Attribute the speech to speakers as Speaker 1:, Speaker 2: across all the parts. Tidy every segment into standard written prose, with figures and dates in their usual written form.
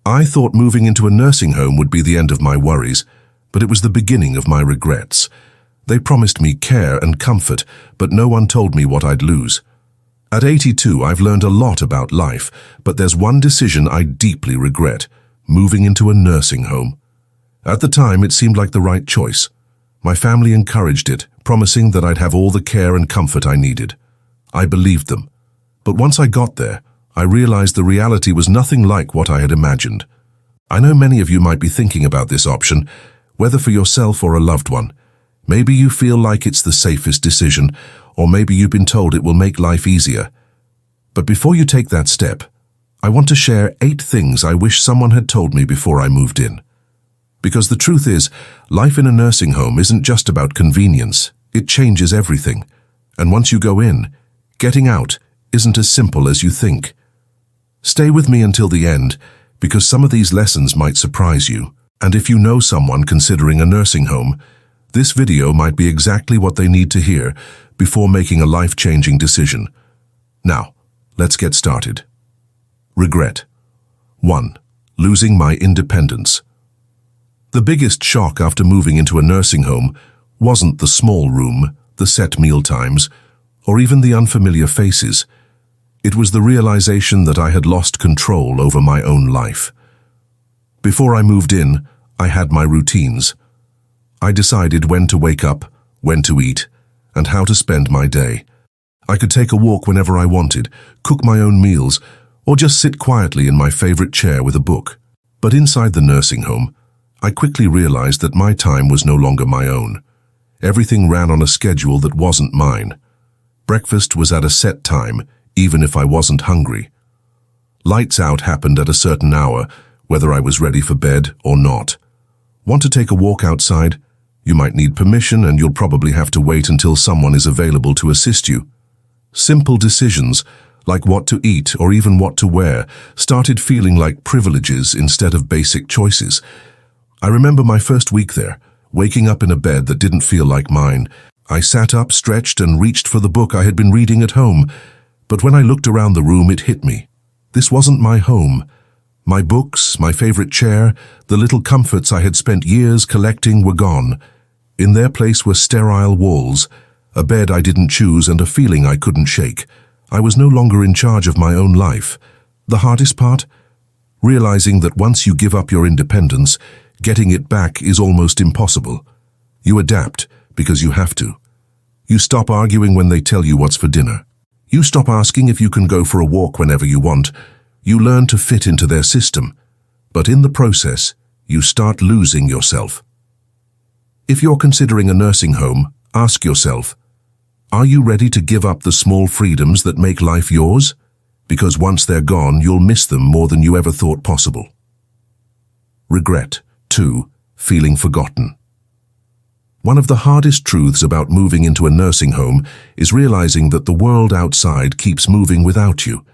Speaker 1: I thought moving into a nursing home would be the end of my worries, but it was the beginning of my regrets. They promised me care and comfort, but no one told me what I'd lose. At 82, I've learned a lot about life, but there's one decision I deeply regret: moving into a nursing home. At the time, it seemed like the right choice. My family encouraged it, promising that I'd have all the care and comfort I needed. I believed them. But once I got there, I realized the reality was nothing like what I had imagined. I know many of you might be thinking about this option, whether for yourself or a loved one. Maybe you feel like it's the safest decision, or maybe you've been told it will make life easier. But before you take that step, I want to share 8 things I wish someone had told me before I moved in. Because the truth is, life in a nursing home isn't just about convenience. It changes everything. And once you go in, getting out isn't as simple as you think. Stay with me until the end, because some of these lessons might surprise you. And if you know someone considering a nursing home, this video might be exactly what they need to hear before making a life-changing decision. Now, let's get started. Regret. 1. Losing my independence. The biggest shock after moving into a nursing home wasn't the small room, the set meal times, or even the unfamiliar faces. It was the realization that I had lost control over my own life. Before I moved in, I had my routines. I decided when to wake up, when to eat, and how to spend my day. I could take a walk whenever I wanted, cook my own meals, or just sit quietly in my favorite chair with a book. But inside the nursing home, I quickly realized that my time was no longer my own. Everything ran on a schedule that wasn't mine. Breakfast was at a set time, even if I wasn't hungry. Lights out happened at a certain hour, whether I was ready for bed or not. Want to take a walk outside? You might need permission, and you'll probably have to wait until someone is available to assist you. Simple decisions, like what to eat or even what to wear, started feeling like privileges instead of basic choices. I remember my first week there, waking up in a bed that didn't feel like mine. I sat up, stretched, and reached for the book I had been reading at home. But when I looked around the room, it hit me. This wasn't my home. My books, my favorite chair, the little comforts I had spent years collecting were gone. In their place were sterile walls, a bed I didn't choose, and a feeling I couldn't shake. I was no longer in charge of my own life. The hardest part? Realizing that once you give up your independence, getting it back is almost impossible. You adapt because you have to. You stop arguing when they tell you what's for dinner. You stop asking if you can go for a walk whenever you want. You learn to fit into their system. But in the process, you start losing yourself. If you're considering a nursing home, ask yourself, are you ready to give up the small freedoms that make life yours? Because once they're gone, you'll miss them more than you ever thought possible. Regret. 2. Feeling forgotten. One of the hardest truths about moving into a nursing home is realizing that the world outside keeps moving without you.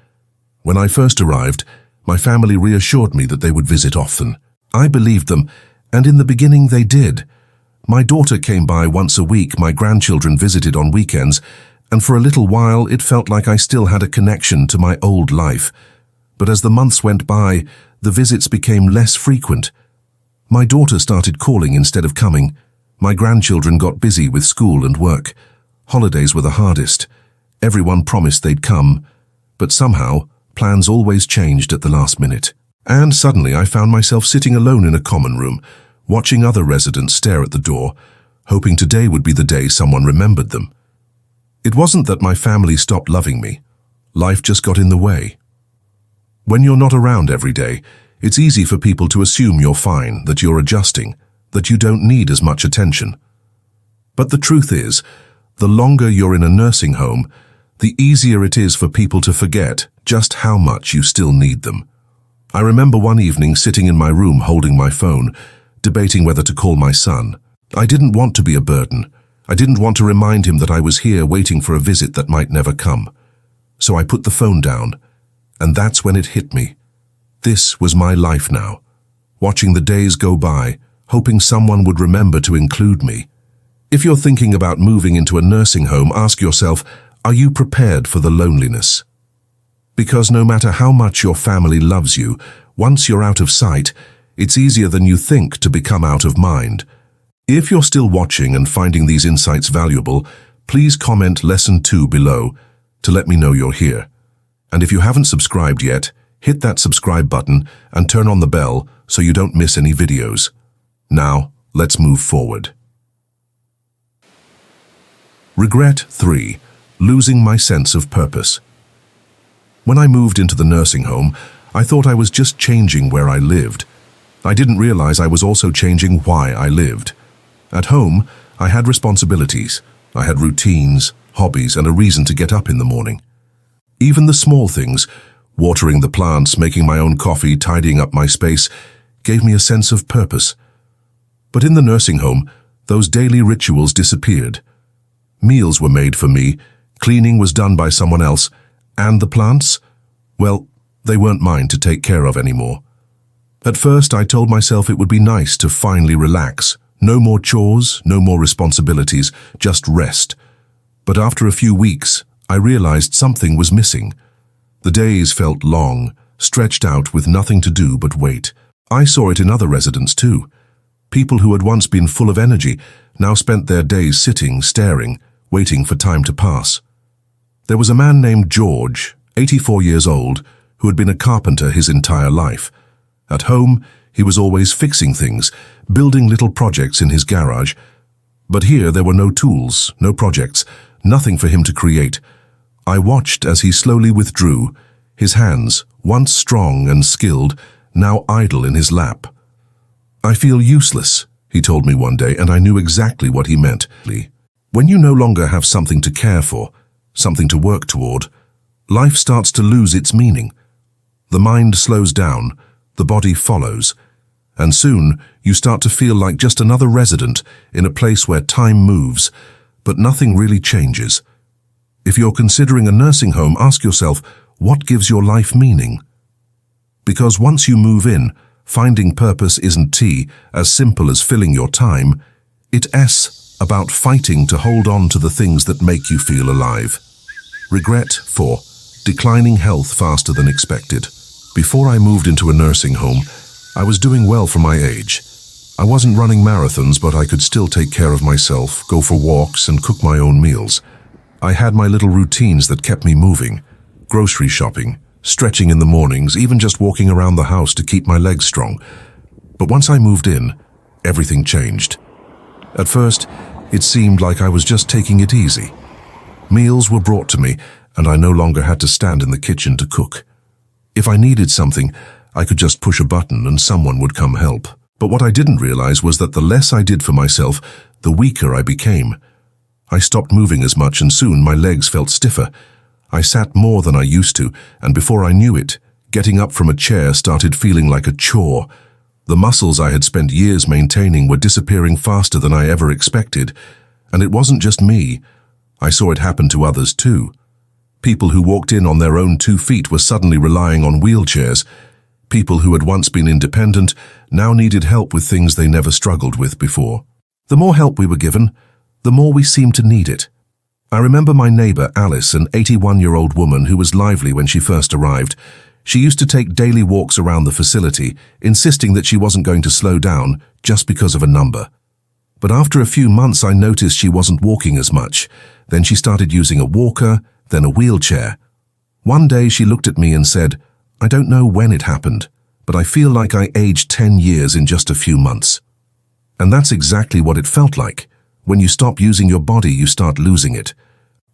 Speaker 1: When I first arrived, my family reassured me that they would visit often. I believed them, and in the beginning they did. My daughter came by once a week, my grandchildren visited on weekends, and for a little while it felt like I still had a connection to my old life. But as the months went by, the visits became less frequent. My daughter started calling instead of coming. My grandchildren got busy with school and work. Holidays were the hardest. Everyone promised they'd come, but somehow, plans always changed at the last minute. And suddenly I found myself sitting alone in a common room, watching other residents stare at the door, hoping today would be the day someone remembered them. It wasn't that my family stopped loving me. Life just got in the way. When you're not around every day, it's easy for people to assume you're fine, that you're adjusting, that you don't need as much attention. But the truth is, the longer you're in a nursing home, the easier it is for people to forget just how much you still need them. I remember one evening sitting in my room holding my phone, debating whether to call my son. I didn't want to be a burden. I didn't want to remind him that I was here waiting for a visit that might never come. So I put the phone down, and that's when it hit me. This was my life now, watching the days go by, hoping someone would remember to include me. If you're thinking about moving into a nursing home, ask yourself, are you prepared for the loneliness? Because no matter how much your family loves you, Once you're out of sight, it's easier than you think to become out of mind. If you're still watching and finding these insights valuable, please comment Lesson 2 below to let me know you're here. And if you haven't subscribed yet, hit that subscribe button and turn on the bell so you don't miss any videos. Now, let's move forward. Regret 3. Losing my sense of purpose. When I moved into the nursing home, I thought I was just changing where I lived. I didn't realize I was also changing why I lived. At home, I had responsibilities. I had routines, hobbies, and a reason to get up in the morning. Even the small things, watering the plants, making my own coffee, tidying up my space, gave me a sense of purpose. But in the nursing home, those daily rituals disappeared. Meals were made for me, cleaning was done by someone else, and the plants, well, they weren't mine to take care of anymore. At first, I told myself it would be nice to finally relax. No more chores, no more responsibilities, just rest. But after a few weeks, I realized something was missing. The days felt long, stretched out with nothing to do but wait. I saw it in other residents too. People who had once been full of energy now spent their days sitting, staring, waiting for time to pass. There was a man named George, 84 years old, who had been a carpenter his entire life. At home, he was always fixing things, building little projects in his garage. But here there were no tools, no projects, nothing for him to create. I watched as he slowly withdrew, his hands, once strong and skilled, now idle in his lap. "I feel useless," he told me one day, and I knew exactly what he meant. When you no longer have something to care for, something to work toward, life starts to lose its meaning. The mind slows down, the body follows, and soon you start to feel like just another resident in a place where time moves, but nothing really changes. If you're considering a nursing home, ask yourself, what gives your life meaning? Because once you move in, finding purpose isn't as simple as filling your time. It's about fighting to hold on to the things that make you feel alive. Regret 4. Declining health faster than expected. Before I moved into a nursing home, I was doing well for my age. I wasn't running marathons, but I could still take care of myself, go for walks, and cook my own meals. I had my little routines that kept me moving. Grocery shopping, stretching in the mornings, even just walking around the house to keep my legs strong. But once I moved in, everything changed. At first, it seemed like I was just taking it easy. Meals were brought to me, and I no longer had to stand in the kitchen to cook. If I needed something, I could just push a button and someone would come help. But what I didn't realize was that the less I did for myself, the weaker I became. I stopped moving as much, and soon my legs felt stiffer. I sat more than I used to, and before I knew it, getting up from a chair started feeling like a chore. The muscles I had spent years maintaining were disappearing faster than I ever expected. And it wasn't just me. I saw it happen to others too. People who walked in on their own 2 feet were suddenly relying on wheelchairs. People who had once been independent now needed help with things they never struggled with before. The more help we were given, the more we seemed to need it. I remember my neighbor, Alice, an 81-year-old woman who was lively when she first arrived. She used to take daily walks around the facility, insisting that she wasn't going to slow down just because of a number. But after a few months, I noticed she wasn't walking as much. Then she started using a walker, then a wheelchair. One day she looked at me and said, "I don't know when it happened, but I feel like I aged 10 years in just a few months." And that's exactly what it felt like. When you stop using your body, you start losing it.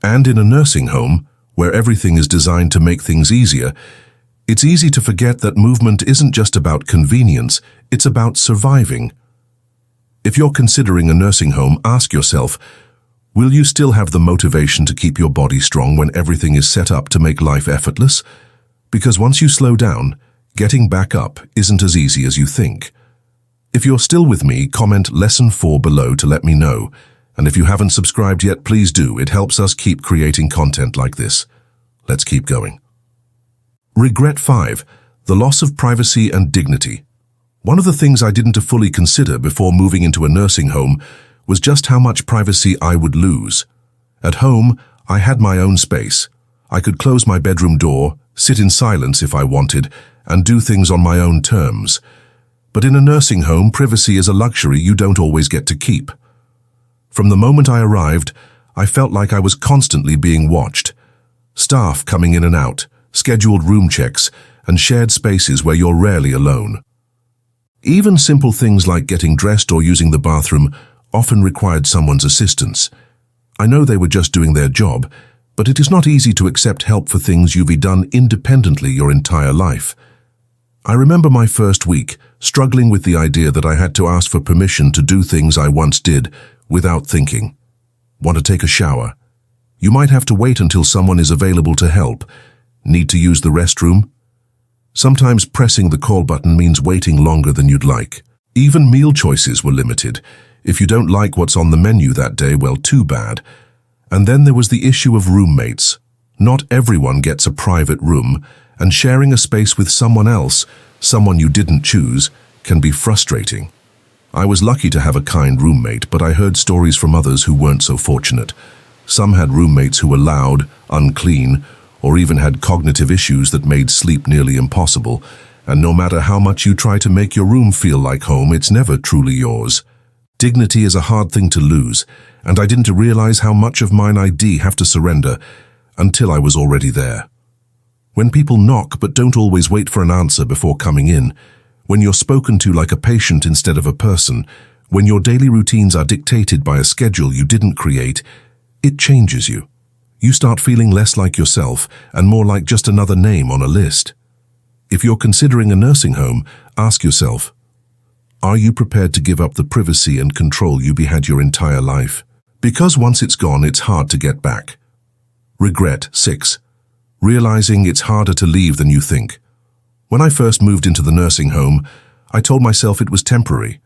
Speaker 1: And in a nursing home, where everything is designed to make things easier, it's easy to forget that movement isn't just about convenience, it's about surviving. If you're considering a nursing home, ask yourself, will you still have the motivation to keep your body strong when everything is set up to make life effortless? Because once you slow down, getting back up isn't as easy as you think. If you're still with me, comment Lesson 4 below to let me know. And if you haven't subscribed yet, please do. It helps us keep creating content like this. Let's keep going. Regret 5. The loss of privacy and dignity. One of the things I didn't fully consider before moving into a nursing home was just how much privacy I would lose. At home, I had my own space. I could close my bedroom door, sit in silence if I wanted, and do things on my own terms. But in a nursing home, privacy is a luxury you don't always get to keep. From the moment I arrived, I felt like I was constantly being watched. Staff coming in and out, scheduled room checks, and shared spaces where you're rarely alone. Even simple things like getting dressed or using the bathroom often required someone's assistance. I know they were just doing their job, but it is not easy to accept help for things you've done independently your entire life. I remember my first week struggling with the idea that I had to ask for permission to do things I once did without thinking. Want to take a shower? You might have to wait until someone is available to help. Need to use the restroom? Sometimes pressing the call button means waiting longer than you'd like. Even meal choices were limited. If you don't like what's on the menu that day, well, too bad. And then there was the issue of roommates. Not everyone gets a private room, and sharing a space with someone else, someone you didn't choose, can be frustrating. I was lucky to have a kind roommate, but I heard stories from others who weren't so fortunate. Some had roommates who were loud, unclean, or even had cognitive issues that made sleep nearly impossible, and no matter how much you try to make your room feel like home, it's never truly yours. Dignity is a hard thing to lose, and I didn't realize how much of mine I'd have to surrender until I was already there. When people knock but don't always wait for an answer before coming in, when you're spoken to like a patient instead of a person, when your daily routines are dictated by a schedule you didn't create, it changes you. You start feeling less like yourself and more like just another name on a list. If you're considering a nursing home, ask yourself, are you prepared to give up the privacy and control you had your entire life? Because once it's gone, it's hard to get back. Regret 6. Realizing it's harder to leave than you think. When I first moved into the nursing home, I told myself it was temporary.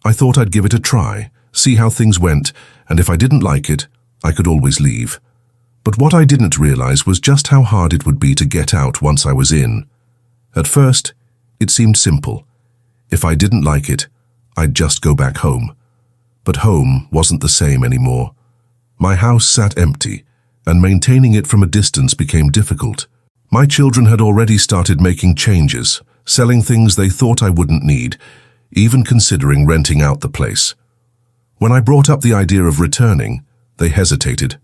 Speaker 1: I thought I'd give it a try, see how things went, and if I didn't like it, I could always leave. But what I didn't realize was just how hard it would be to get out once I was in. At first, it seemed simple. If I didn't like it, I'd just go back home. But home wasn't the same anymore. My house sat empty, and maintaining it from a distance became difficult. My children had already started making changes, selling things they thought I wouldn't need, even considering renting out the place. When I brought up the idea of returning, they hesitated.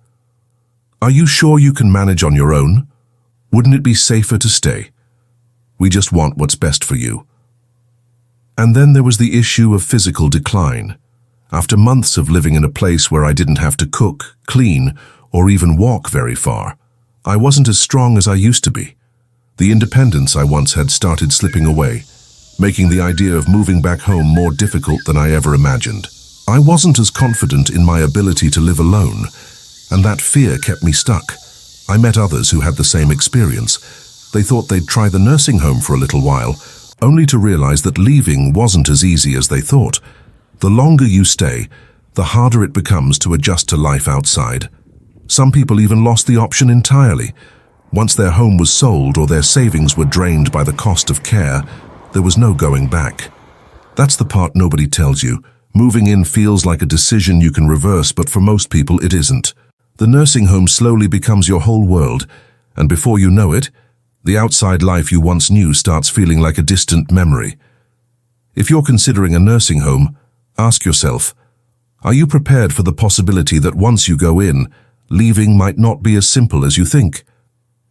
Speaker 1: Are you sure you can manage on your own? Wouldn't it be safer to stay? We just want what's best for you. And then there was the issue of physical decline. After months of living in a place where I didn't have to cook, clean, or even walk very far, I wasn't as strong as I used to be. The independence I once had started slipping away, making the idea of moving back home more difficult than I ever imagined. I wasn't as confident in my ability to live alone, and that fear kept me stuck. I met others who had the same experience. They thought they'd try the nursing home for a little while, only to realize that leaving wasn't as easy as they thought. The longer you stay, the harder it becomes to adjust to life outside. Some people even lost the option entirely. Once their home was sold or their savings were drained by the cost of care, there was no going back. That's the part nobody tells you. Moving in feels like a decision you can reverse, but for most people it isn't. The nursing home slowly becomes your whole world, and before you know it, the outside life you once knew starts feeling like a distant memory. If you're considering a nursing home, ask yourself, are you prepared for the possibility that once you go in, leaving might not be as simple as you think?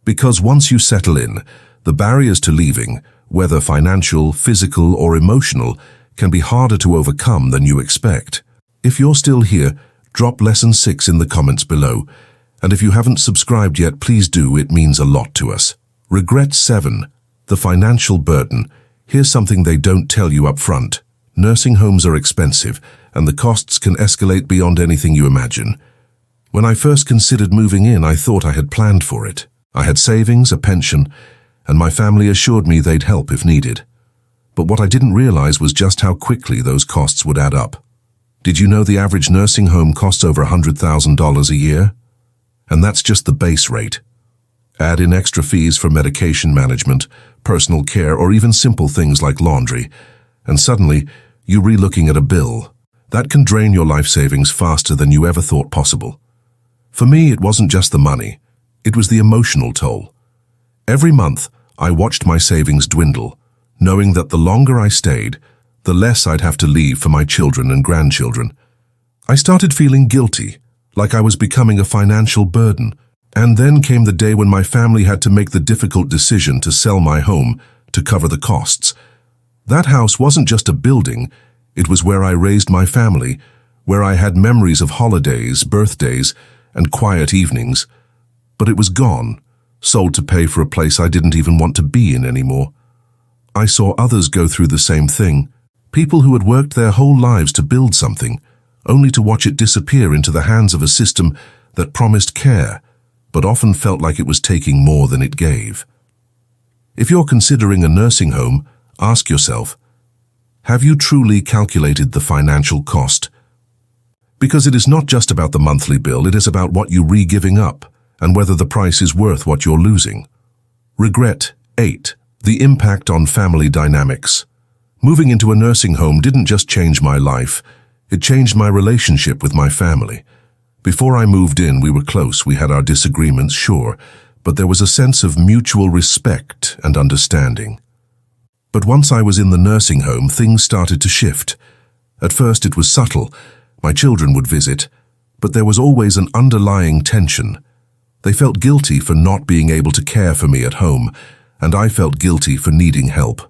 Speaker 1: Because once you settle in, the barriers to leaving, whether financial, physical, or emotional, can be harder to overcome than you expect. If you're still here, drop Lesson 6 in the comments below. And if you haven't subscribed yet, please do, it means a lot to us. Regret 7. The financial burden. Here's something they don't tell you up front. Nursing homes are expensive, and the costs can escalate beyond anything you imagine. When I first considered moving in, I thought I had planned for it. I had savings, a pension, and my family assured me they'd help if needed. But what I didn't realize was just how quickly those costs would add up. Did you know the average nursing home costs over $100,000 a year? And that's just the base rate. Add in extra fees for medication management, personal care, or even simple things like laundry, and suddenly you're re-looking at a bill. That can drain your life savings faster than you ever thought possible. For me, it wasn't just the money. It was the emotional toll. Every month, I watched my savings dwindle, knowing that the longer I stayed, the less I'd have to leave for my children and grandchildren. I started feeling guilty, like I was becoming a financial burden. And then came the day when my family had to make the difficult decision to sell my home to cover the costs. That house wasn't just a building, it was where I raised my family, where I had memories of holidays, birthdays, and quiet evenings. But it was gone, sold to pay for a place I didn't even want to be in anymore. I saw others go through the same thing, people who had worked their whole lives to build something, only to watch it disappear into the hands of a system that promised care, but often felt like it was taking more than it gave. If you're considering a nursing home, ask yourself, have you truly calculated the financial cost? Because it is not just about the monthly bill, it is about what you're giving up and whether the price is worth what you're losing. Regret 8. The impact on family dynamics. Moving into a nursing home didn't just change my life, it changed my relationship with my family. Before I moved in, we were close, we had our disagreements, sure, but there was a sense of mutual respect and understanding. But once I was in the nursing home, things started to shift. At first it was subtle. My children would visit, but there was always an underlying tension. They felt guilty for not being able to care for me at home, and I felt guilty for needing help.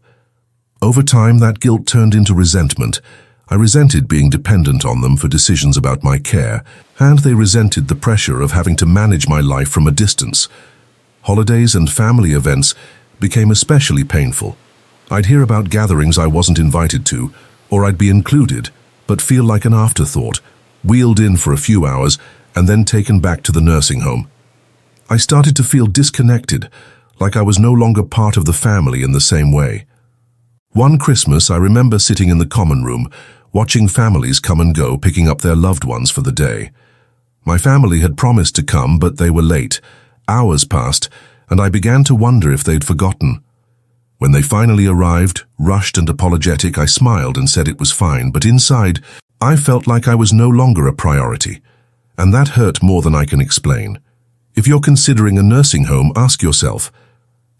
Speaker 1: Over time, that guilt turned into resentment. I resented being dependent on them for decisions about my care, and they resented the pressure of having to manage my life from a distance. Holidays and family events became especially painful. I'd hear about gatherings I wasn't invited to, or I'd be included, but feel like an afterthought, wheeled in for a few hours, and then taken back to the nursing home. I started to feel disconnected, like I was no longer part of the family in the same way. One Christmas, I remember sitting in the common room, watching families come and go, picking up their loved ones for the day. My family had promised to come, but they were late. Hours passed, and I began to wonder if they'd forgotten. When they finally arrived, rushed and apologetic, I smiled and said it was fine, but inside, I felt like I was no longer a priority. And that hurt more than I can explain. If you're considering a nursing home, ask yourself,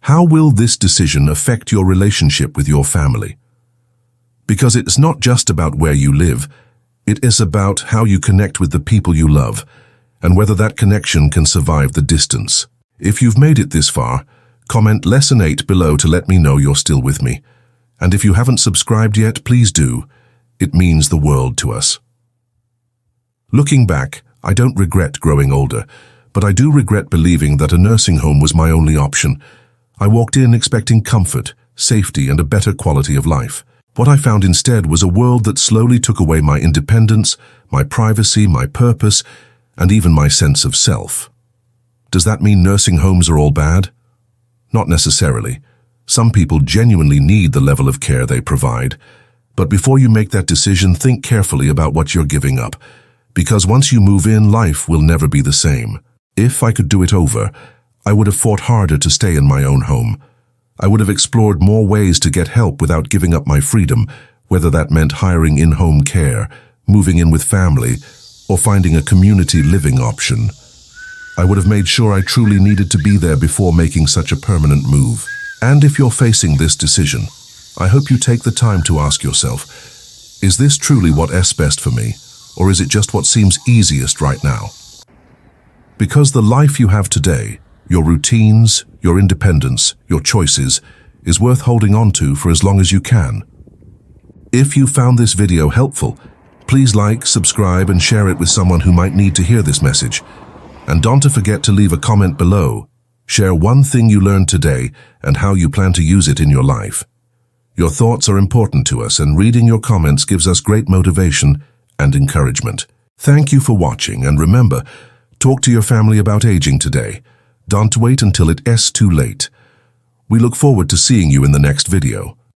Speaker 1: how will this decision affect your relationship with your family? Because it's not just about where you live, it is about how you connect with the people you love, and whether that connection can survive the distance. If you've made it this far, comment Lesson 8 below to let me know you're still with me. And if you haven't subscribed yet, please do. It means the world to us. Looking back, I don't regret growing older, but I do regret believing that a nursing home was my only option. I walked in expecting comfort, safety, and a better quality of life. What I found instead was a world that slowly took away my independence, my privacy, my purpose, and even my sense of self. Does that mean nursing homes are all bad? Not necessarily. Some people genuinely need the level of care they provide. But before you make that decision, think carefully about what you're giving up. Because once you move in, life will never be the same. If I could do it over, I would have fought harder to stay in my own home. I would have explored more ways to get help without giving up my freedom, whether that meant hiring in-home care, moving in with family, or finding a community living option. I would have made sure I truly needed to be there before making such a permanent move. And if you're facing this decision, I hope you take the time to ask yourself, is this truly what's best for me, or is it just what seems easiest right now? Because the life you have today, your routines, your independence, your choices, is worth holding on to for as long as you can. If you found this video helpful, please like, subscribe, and share it with someone who might need to hear this message. And don't forget to leave a comment below. Share one thing you learned today and how you plan to use it in your life. Your thoughts are important to us, and reading your comments gives us great motivation and encouragement. Thank you for watching, and remember, talk to your family about aging today. Don't wait until it's too late. We look forward to seeing you in the next video.